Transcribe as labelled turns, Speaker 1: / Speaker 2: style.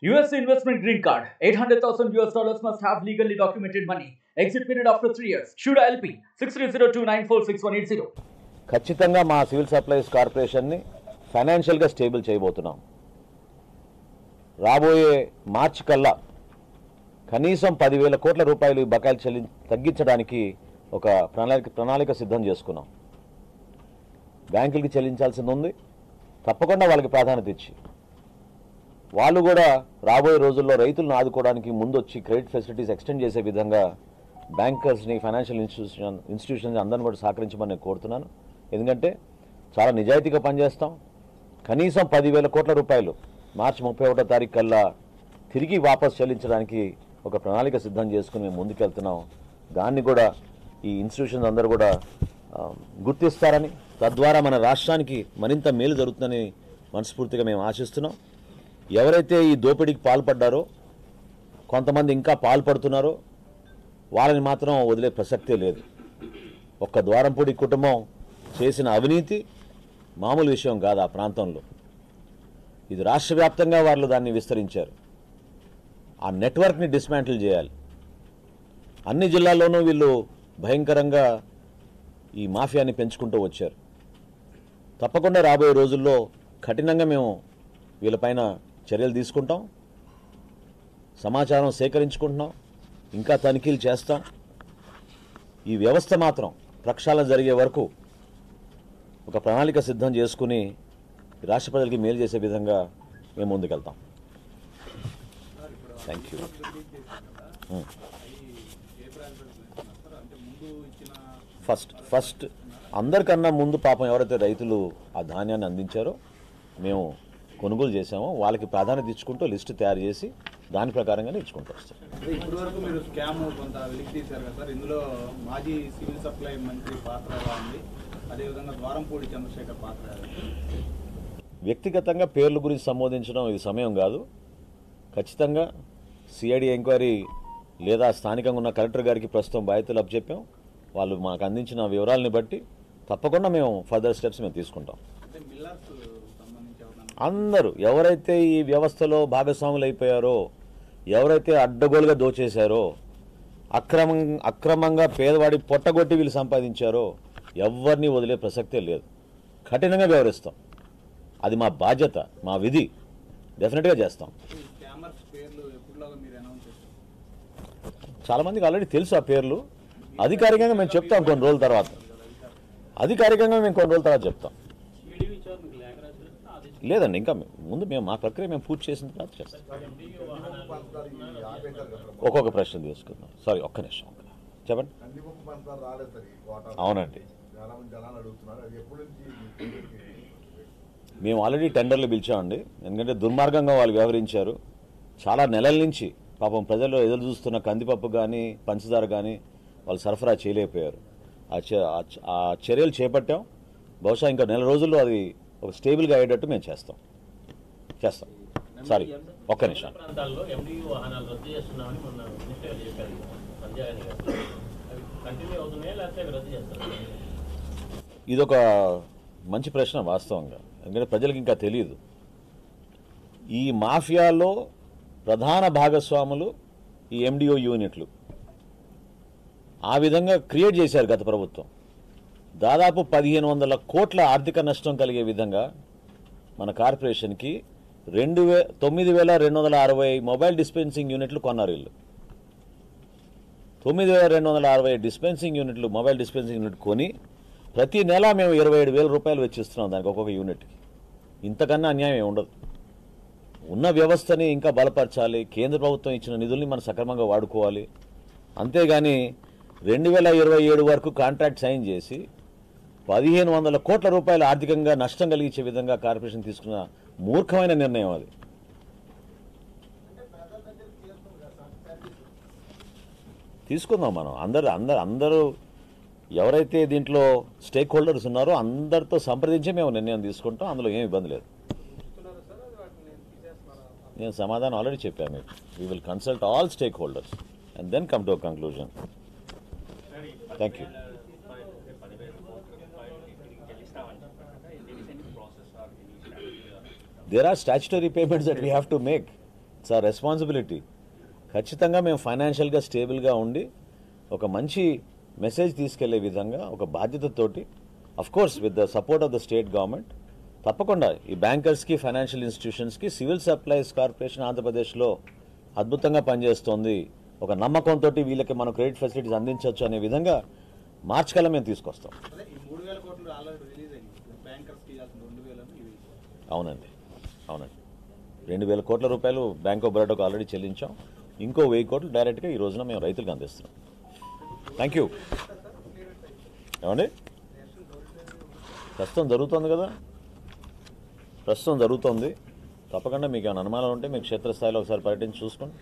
Speaker 1: US investment green card. $800,000 must have legally documented money. Exit period after 3 years. Shuda LP 6302946180.
Speaker 2: ఖచ్చితంగా మా civil supplies కార్పొరేషన్ని ఫైనాన్షియల్గా stable చేయబోతున్నాం. రాబోయే మార్చి కల్లా కనీసం 10,000 కోట్ల రూపాయలు బకాయిలు తగ్గించడానికి ఒక ప్రణాళిక సిద్ధం చేసుకున్నాం. బ్యాంకులకి చెల్లించాల్సింది ఉంది. తప్పకుండా వాళ్ళకి ప్రాధాన్యత ఇచ్చి వాళ్ళు కూడా రాబోయే రోజుల్లో రైతులను ఆదుకోవడానికి ముందొచ్చి క్రెడిట్ ఫెసిలిటీస్ ఎక్స్టెండ్ చేసే విధంగా బ్యాంకర్స్ని, ఫైనాన్షియల్ ఇన్స్టిట్యూషన్స్ అందరిని కూడా సహకరించమని నేను కోరుతున్నాను. ఎందుకంటే చాలా నిజాయితీగా పనిచేస్తాం. కనీసం 10,000 కోట్ల రూపాయలు మార్చి 31వ తారీఖు కల్లా తిరిగి వాపస్ చెల్లించడానికి ఒక ప్రణాళిక సిద్ధం చేసుకుని మేము ముందుకెళ్తున్నాం. దాన్ని కూడా ఈ ఇన్స్టిట్యూషన్స్ అందరూ కూడా గుర్తిస్తారని, తద్వారా మన రాష్ట్రానికి మరింత మేలు జరుగుతుందని మనస్ఫూర్తిగా మేము ఆశిస్తున్నాం. ఎవరైతే ఈ దోపిడీకి పాల్పడ్డారో, కొంతమంది ఇంకా పాల్పడుతున్నారో వాళ్ళని మాత్రం వదిలే ప్రసక్తే లేదు. ఒక్క ద్వారంపూడి కుటుంబం చేసిన అవినీతి మామూలు విషయం కాదు. ఆ ప్రాంతంలో ఇది రాష్ట్ర వ్యాప్తంగా వాళ్ళు దాన్ని విస్తరించారు. ఆ నెట్వర్క్ని డిస్మాంటిల్ చేయాలి. అన్ని జిల్లాల్లోనూ వీళ్ళు భయంకరంగా ఈ మాఫియాని పెంచుకుంటూ వచ్చారు. తప్పకుండా రాబోయే రోజుల్లో కఠినంగా మేము వీళ్ళపైన చర్యలు తీసుకుంటాం. సమాచారం సేకరించుకుంటున్నాం, ఇంకా తనిఖీలు చేస్తాం. ఈ వ్యవస్థ మాత్రం ప్రక్షాళన జరిగే వరకు ఒక ప్రణాళిక సిద్ధం చేసుకుని రాష్ట్ర ప్రజలకి మేలు చేసే విధంగా మేము ముందుకెళ్తాం. Thank you. ఫస్ట్ అందరికన్నా ముందు పాపం ఎవరైతే రైతులు ఆ ధాన్యాన్ని అందించారో మేము కొనుగోలు చేసామో వాళ్ళకి ప్రాధాన్యత ఇచ్చుకుంటూ లిస్టు తయారు చేసి దాని ప్రకారంగానే ఇచ్చుకుంటూ వస్తాం.
Speaker 3: ఇప్పటి వరకు మీరు స్కామ్ కొంత వెలికి తీశారు కదా సార్, ఇందులో మాజీ సివిల్ సప్లై మంత్రి పాత్ర ఉంది, అదేవిధంగా ద్వారంపూడి చంద్రశేఖర్ పాత్ర.
Speaker 2: వ్యక్తిగతంగా పేర్ల గురించి సంబోధించడం ఇది సమయం కాదు. ఖచ్చితంగా సిఐడి ఎంక్వైరీ లేదా స్థానికంగా ఉన్న కలెక్టర్ గారికి ప్రస్తుతం బాధ్యతలు అప్పచెప్పాం. వాళ్ళు మాకు అందించిన వివరాలని బట్టి తప్పకుండా మేము ఫర్దర్ స్టెప్స్ మేము తీసుకుంటాం. అందరూ ఎవరైతే ఈ వ్యవస్థలో భాగస్వాములు అయిపోయారో, ఎవరైతే అడ్డగోలుగా దోచేశారో, అక్రమంగా పేదవాడి పొట్టగొట్టి వీళ్ళు సంపాదించారో ఎవరిని వదిలే ప్రసక్తే లేదు. కఠినంగా వ్యవహరిస్తాం. అది మా బాధ్యత, మా విధి. డెఫినెట్గా చేస్తాం. చాలామందికి ఆల్రెడీ తెలుసు ఆ పేర్లు. అధికారికంగా మేము చెప్తాం కొన్ని రోజుల తర్వాత. చెప్తాం. లేదండి, ఇంకా ముందు మేము మా ప్రక్రియ మేము పూర్తి చేసిన తర్వాత చేస్తాం. ఒక్కొక్క ప్రశ్న తీసుకుందాం. సారీ, ఒక్క నిమిషం చెప్పండి. అవునండి, మేము ఆల్రెడీ టెండర్లు పిలిచామండి. ఎందుకంటే దుర్మార్గంగా వాళ్ళు వ్యవహరించారు. చాలా నెలల నుంచి పాపం ప్రజలు ఎదురు చూస్తున్న కందిపప్పు కానీ పంచదార కానీ వాళ్ళు సరఫరా చేయలేకపోయారు. ఆ చర్యలు చేపట్టాం. బహుశా ఇంకా నెల రోజుల్లో అది ఒక స్టేబుల్గా అయ్యేటట్టు మేము చేస్తాం. సారీ, ఒక్క నిమిషం. ఇదొక మంచి ప్రశ్న వాస్తవంగా. ఎందుకంటే ప్రజలకు ఇంకా తెలియదు. ఈ మాఫియాలో ప్రధాన భాగస్వాములు ఈ ఎండిఓ యూనిట్లు. ఆ విధంగా క్రియేట్ చేశారు గత ప్రభుత్వం. దాదాపు 1,500 కోట్ల ఆర్థిక నష్టం కలిగే విధంగా మన కార్పొరేషన్కి 9,260 మొబైల్ డిస్పెన్సింగ్ యూనిట్లు కొన్నారు వీళ్ళు. 9,260 డిస్పెన్సింగ్ యూనిట్లు, మొబైల్ డిస్పెన్సింగ్ యూనిట్ కొని ప్రతి నెల మేము 27,000 రూపాయలు వెచ్చిస్తున్నాం దానికి, ఒక్కొక్క యూనిట్కి. ఇంతకన్నా అన్యాయం ఏమి ఉండదు. ఉన్న వ్యవస్థని ఇంకా బలపరచాలి. కేంద్ర ప్రభుత్వం ఇచ్చిన నిధుల్ని మనం సక్రమంగా వాడుకోవాలి. అంతేగాని 2027 వరకు కాంట్రాక్ట్ సైన్ చేసి 1,500 కోట్ల రూపాయలు ఆర్థికంగా నష్టం కలిగించే విధంగా కార్పొరేషన్ తీసుకున్న మూర్ఖమైన నిర్ణయం అది. తీసుకుందాం మనం అందరూ ఎవరైతే దీంట్లో స్టేక్ హోల్డర్స్ ఉన్నారో అందరితో సంప్రదించి మేము నిర్ణయం తీసుకుంటాం. అందులో ఏం ఇబ్బంది లేదు. నేను సమాధానం ఆల్రెడీ చెప్పాను మీకు. We will consult all stakeholders and then come to a conclusion. Thank you. There are statutory payments that we have to make. It's a responsibility. ఖచ్చితంగా మేము ఫైనాన్షియల్గా స్టేబుల్గా ఉండి ఒక మంచి మెసేజ్ తీసుకెళ్లే విధంగా ఒక బాధ్యతతోటి, course with the support of the state government, తప్పకుండా ఈ బ్యాంకర్స్కి, ఫైనాన్షియల్ ఇన్స్టిట్యూషన్స్కి సివిల్ సప్లైస్ కార్పొరేషన్ ఆంధ్రప్రదేశ్లో అద్భుతంగా పనిచేస్తోంది, ఒక నమ్మకంతో వీళ్ళకి మనం క్రెడిట్ ఫెసిలిటీస్ అందించవచ్చు అనే విధంగా మార్చి కల్లా మేము తీసుకొస్తాం.
Speaker 3: అదే ఈ 3,000 కోట్లు ఆల్రెడీ రిలీజ్ అయింది, బ్యాంకర్స్కి ఇవ్వాల్సిన 2,000 ఇవి.
Speaker 2: అవునండి, 2,000 కోట్ల రూపాయలు బ్యాంక్ ఆఫ్ బరోడాకు ఆల్రెడీ చెల్లించాం. ఇంకో 1,000 కోట్లు డైరెక్ట్గా ఈ రోజున మేము రైతులకు అందిస్తున్నాం. Thank you. ఏమండి, ప్రస్తుతం జరుగుతుంది కదా, ప్రస్తుతం జరుగుతుంది. తప్పకుండా మీకు ఏమైనా అనుమానాలు ఉంటే మీకు క్షేత్రస్థాయిలో ఒకసారి పర్యటించి చూసుకోండి.